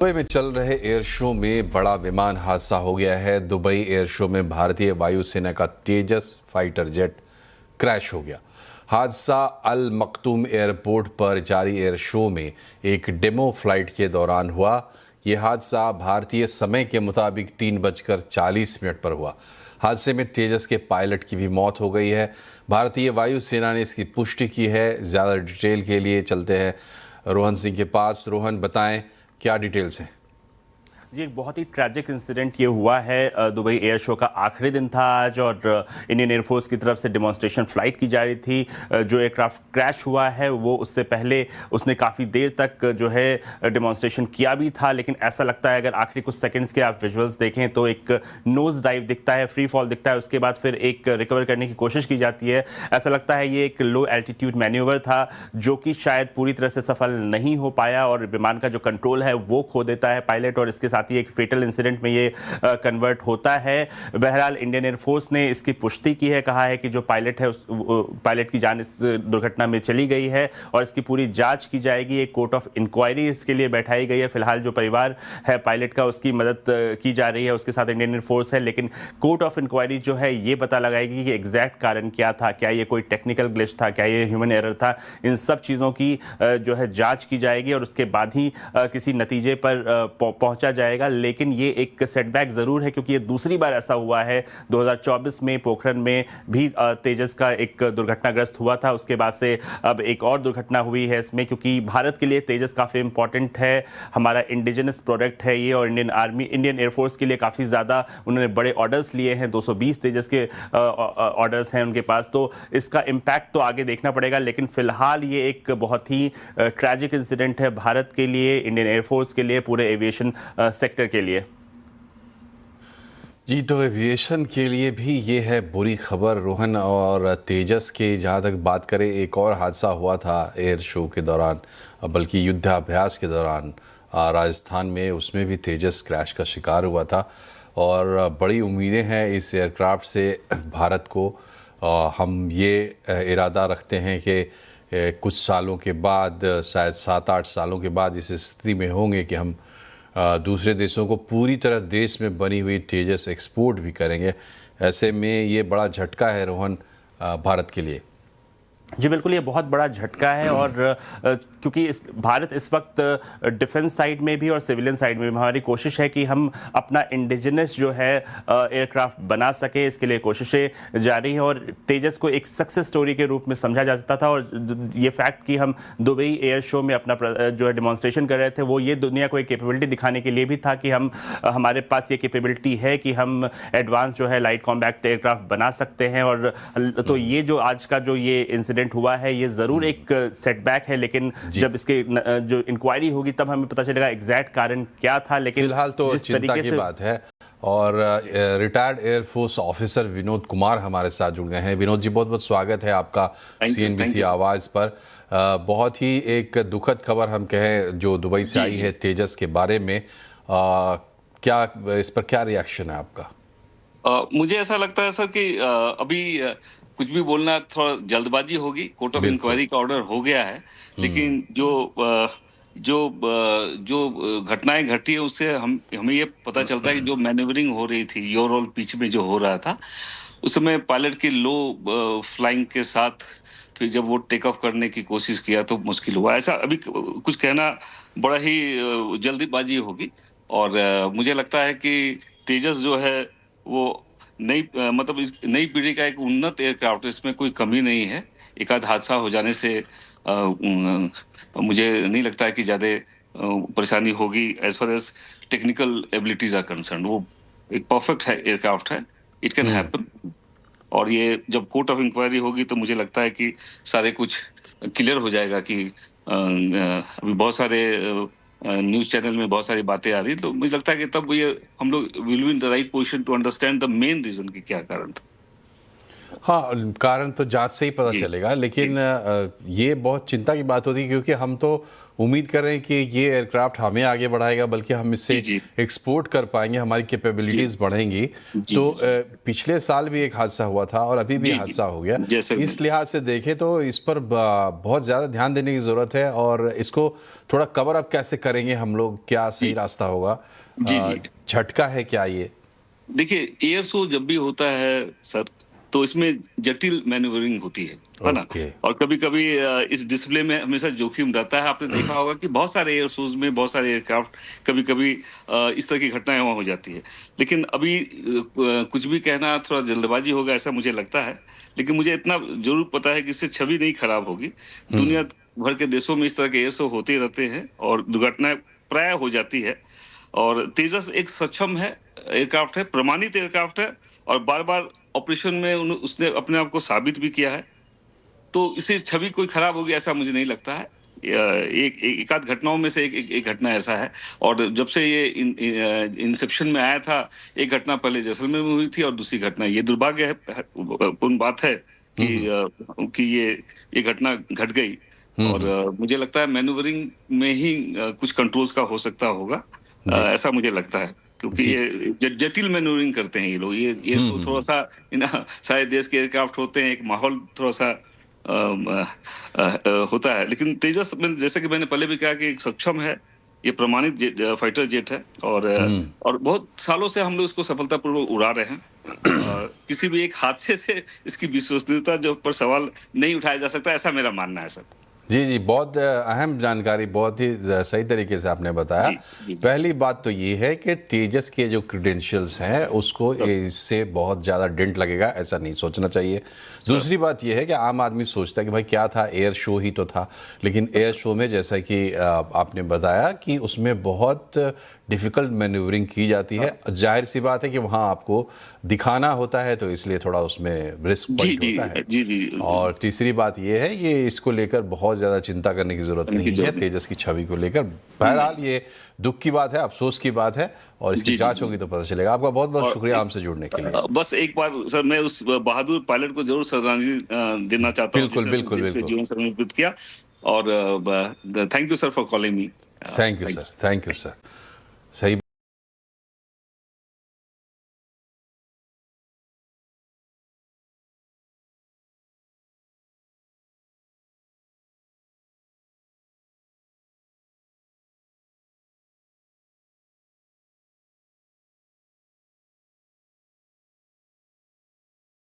Dubai में चल रहे एयर शो में बड़ा विमान हादसा हो गया है। दुबई एयर शो में भारतीय वायुसेना का तेजस फाइटर जेट क्रैश हो गया। हादसा अल मखतूम एयरपोर्ट पर जारी एयर शो में एक डेमो फ्लाइट के दौरान हुआ। यह हादसा भारतीय समय के मुताबिक 3:40 पर हुआ। हादसे में तेजस के पायलट की भी मौत हो गई है। भारतीय वायुसेना ने इसकी पुष्टि की है। ज़्यादा डिटेल के लिए चलते हैं रोहन सिंह के पास। रोहन, बताएं क्या डिटेल्स हैं। जी, एक बहुत ही ट्रैजिक इंसिडेंट ये हुआ है। दुबई एयर शो का आखिरी दिन था आज और इंडियन एयरफोर्स की तरफ से डेमोन्स्ट्रेशन फ्लाइट की जा रही थी। जो एयरक्राफ्ट क्रैश हुआ है वो उससे पहले उसने काफ़ी देर तक जो है डेमोन्स्ट्रेशन किया भी था, लेकिन ऐसा लगता है अगर आखिरी कुछ सेकंड्स के आप विजुअल्स देखें तो एक नोज डाइव दिखता है, फ्री फॉल दिखता है, उसके बाद फिर एक रिकवर करने की कोशिश की जाती है। ऐसा लगता है ये एक लो एल्टीट्यूड मैन्यूवर था जो कि शायद पूरी तरह से सफल नहीं हो पाया और विमान का जो कंट्रोल है वो खो देता है पायलट, और इसके साथ ही एक फेटल इंसिडेंट में ये कन्वर्ट होता है। बहरहाल इंडियन एयरफोर्स ने इसकी पुष्टि की है, कहा है कि जो पायलट है उस पायलट की जान इस दुर्घटना में चली गई है और इसकी पूरी जांच की जाएगी। एक कोर्ट ऑफ इंक्वायरी इसके लिए बैठाई गई है। फिलहाल जो परिवार है पायलट का उसकी मदद की जा रही है, उसके साथ इंडियन एयरफोर्स है, लेकिन कोर्ट ऑफ इंक्वायरी जो है ये पता लगाएगी कि एग्जैक्ट कारण क्या था, क्या ये कोई टेक्निकल ग्लिच था, क्या ये ह्यूमन एरर था। इन सब चीज़ों की जो है जांच की जाएगी और उसके बाद ही किसी नतीजे पर पहुंचा जाएगा। लेकिन ये एक सेटबैक ज़रूर है क्योंकि ये दूसरी बार ऐसा हुआ है। 2024 में पोखरण में भी तेजस का एक दुर्घटनाग्रस्त हुआ था, उसके बाद से अब एक और दुर्घटना हुई है इसमें, क्योंकि भारत के लिए तेजस काफ़ी इंपॉर्टेंट है। हमारा इंडिजिनस प्रोडक्ट है ये, और इंडियन एयरफोर्स के लिए काफ़ी ज़्यादा उन्होंने बड़े ऑर्डर्स लिए हैं। 220 तेजस के ऑर्डर्स हैं उनके पास, तो इसका इम्पैक्ट तो आगे देखना पड़ेगा। लेकिन फिलहाल ये एक बहुत ही ट्रैजिक इंसिडेंट है भारत के लिए, इंडियन एयरफोर्स के लिए, पूरे एविएशन सेक्टर के लिए। जी, तो एविएशन के लिए भी ये है बुरी खबर रोहन। और तेजस के जहाँ तक बात करें, एक और हादसा हुआ था एयर शो के दौरान, बल्कि युद्धाभ्यास के दौरान राजस्थान में, उसमें भी तेजस क्रैश का शिकार हुआ था। और बड़ी उम्मीदें हैं इस एयरक्राफ्ट से भारत को। हम ये इरादा रखते हैं कि कुछ सालों के बाद, शायद 7-8 सालों के बाद इस स्थिति में होंगे कि हम दूसरे देशों को पूरी तरह देश में बनी हुई तेजस एक्सपोर्ट भी करेंगे। ऐसे में ये बड़ा झटका है रोहन भारत के लिए। जी बिल्कुल, ये बहुत बड़ा झटका है। और क्योंकि भारत इस वक्त डिफेंस साइड में भी और सिविलियन साइड में भी हमारी कोशिश है कि हम अपना इंडिजिनस जो है एयरक्राफ्ट बना सकें, इसके लिए कोशिशें जारी हैं। और तेजस को एक सक्सेस स्टोरी के रूप में समझा जाता था, और ये फैक्ट कि हम दुबई एयर शो में अपना जो है डेमोन्स्ट्रेशन कर रहे थे, वो ये दुनिया को एक कैपेबिलिटी दिखाने के लिए भी था कि हमारे पास ये कैपेबिलिटी है कि हम एडवांस जो है लाइट कॉम्बैक्ट एयरक्राफ्ट बना सकते हैं। और तो ये जो आज का जो ये इंसिडेंट हुआ है ये जरूर एक सेटबैक है, लेकिन जब इसके जो इंक्वायरी होगी तब हमें पता चलेगा एग्जैक्ट कारण क्या था। लेकिन फिलहाल तो चिंता की बात है। और retired air force officer Vinod Kumar हमारे साथ जुड़ गए हैं। विनोद जी, बहुत बहुत स्वागत है आपका CNBC आवाज़ पर। बहुत ही एक दुखद खबर हम कहें जो दुबई से आई है तेजस के बारे में। क्या इस पर क्या रिएक्शन है आपका? मुझे ऐसा लगता है सर कि अभी कुछ भी बोलना थोड़ा जल्दबाजी होगी। कोर्ट ऑफ इंक्वायरी का ऑर्डर हो गया है, लेकिन जो घटनाएं घटी है उससे हमें ये पता चलता है कि जो मैनेवरिंग हो रही थी, योर रोल पिच में जो हो रहा था, उस समय पायलट की लो फ्लाइंग के साथ फिर जब वो टेक ऑफ करने की कोशिश किया तो मुश्किल हुआ। ऐसा अभी कुछ कहना बड़ा ही जल्दीबाजी होगी। और मुझे लगता है कि तेजस जो है वो मतलब इस नई पीढ़ी का एक उन्नत एयरक्राफ्ट है, इसमें कोई कमी नहीं है। एक आध हादसा हो जाने से मुझे नहीं लगता है कि ज़्यादा परेशानी होगी। As far as technical abilities are concern, वो एक परफेक्ट है एयरक्राफ्ट है, इट कैन हैपन। और ये जब कोर्ट ऑफ इंक्वायरी होगी तो मुझे लगता है कि सारे कुछ क्लियर हो जाएगा कि अभी बहुत सारे न्यूज़ चैनल में बहुत सारी बातें आ रही, तो मुझे लगता है कि तब ये हम लोग will be in the right position to understand the main reason कि क्या कारण था। हाँ, कारण तो जांच से ही पता जी, चलेगा, लेकिन ये बहुत चिंता की बात होती है क्योंकि हम तो उम्मीद कर रहे हैं कि ये एयरक्राफ्ट हमें आगे बढ़ाएगा, बल्कि हम इससे जी, जी, एक्सपोर्ट कर पाएंगे, हमारी जी, कैपेबिलिटीज़ बढ़ेंगी। जी, तो जी, पिछले साल भी एक हादसा हुआ था और अभी भी जी, जी, हादसा हो गया। जैसलमेर, इस लिहाज से देखें तो इस पर बहुत ज़्यादा ध्यान देने की ज़रूरत है और इसको थोड़ा कवर अप कैसे करेंगे हम लोग, क्या सही जी, रास्ता होगा? जी, जी। झटका है क्या ये? देखिए, एयर शो जब भी होता है सर, तो इसमें जटिल मैन्यूवरिंग होती है ना? ओके। और कभी-कभी इस डिस्प्ले में हमेशा जोखिम रहता है। आपने देखा होगा कि बहुत सारे एयर शोज़ में बहुत सारे एयरक्राफ्ट कभी-कभी इस तरह की घटनाएँ वहाँ हो जाती है। लेकिन अभी कुछ भी कहना थोड़ा जल्दबाज़ी होगा ऐसा मुझे लगता है। लेकिन मुझे इतना ज़रूर पता है कि इससे छवि नहीं खराब होगी। दुनिया भर के देशों में इस तरह के एयर शो होते रहते हैं और दुर्घटनाएँ प्रायः हो जाती है। और तेजस एक सक्षम है एयरक्राफ्ट है, प्रमाणित एयरक्राफ्ट है और बार-बार ऑपरेशन में उसने अपने आप को साबित भी किया है। तो इससे छवि कोई खराब होगी ऐसा मुझे नहीं लगता है। एक आध घटनाओं में से एक घटना ऐसा है और जब से ये इंसेप्शन में आया था, एक घटना पहले जैसलमेर में हुई थी और दूसरी घटना ये दुर्भाग्य है पूर्ण बात है कि ये घटना घट गई और मुझे लगता है मैन्यूवरिंग में ही कुछ कंट्रोल्स का हो सकता होगा। जी। ऐसा मुझे लगता है क्योंकि जी। ये जटिल मैन्यूवरिंग करते हैं ये लोग। ये थोड़ा-सा सारे देश के एयरक्राफ्ट होते हैं, एक माहौल थोड़ा-सा होता है। लेकिन तेजस में जैसे कि मैंने पहले भी कहा कि एक सक्षम है, ये प्रमाणित फाइटर जेट है और बहुत सालों से हम लोग इसको सफलतापूर्वक उड़ा रहे हैं। किसी भी एक हादसे से इसकी विश्वसनीयता जो पर सवाल नहीं उठाया जा सकता, ऐसा मेरा मानना है सर। जी, जी, बहुत अहम जानकारी, बहुत ही सही तरीके से आपने बताया। जी, जी, जी। पहली बात तो ये है कि तेजस के जो क्रेडेंशियल्स हैं, उसको सब इससे बहुत ज़्यादा डेंट लगेगा, ऐसा नहीं सोचना चाहिए। सब दूसरी बात ये है कि आम आदमी सोचता है कि भाई क्या था, एयर शो ही तो था। लेकिन एयर शो में जैसा कि आपने बताया कि उसमें बहुत डिफ़िकल्ट मैन्यूवरिंग की जाती है। ज़ाहिर-सी बात है कि वहाँ आपको दिखाना होता है, तो इसलिए थोड़ा उसमें रिस्क जी, पॉइंट जी, होता है। जी, जी, और तीसरी बात ये है, ये इसको लेकर बहुत ज़्यादा चिंता करने की ज़रूरत करने की नहीं है, ज़रूरत नहीं। तेजस की छवि को लेकर। बहरहाल ये दुःख की बात है, अफ़सोस की बात है और इसकी जी, जी, जाँच जी। होगी तो पता चलेगा। आपका बहुत-बहुत और शुक्रिया हमसे जुड़ने के लिए। बस एक बार सर मैं उस बहादुर पायलट को ज़रूर श्रद्धांजलि देना चाहता हूँ बिल्कुल, जिसने अपने बिल्कुल, देश के बिल्कुल। जीवन समर्पित किया और thank you sir for calling me. Thank you sir, thanks. Thank you sir. सही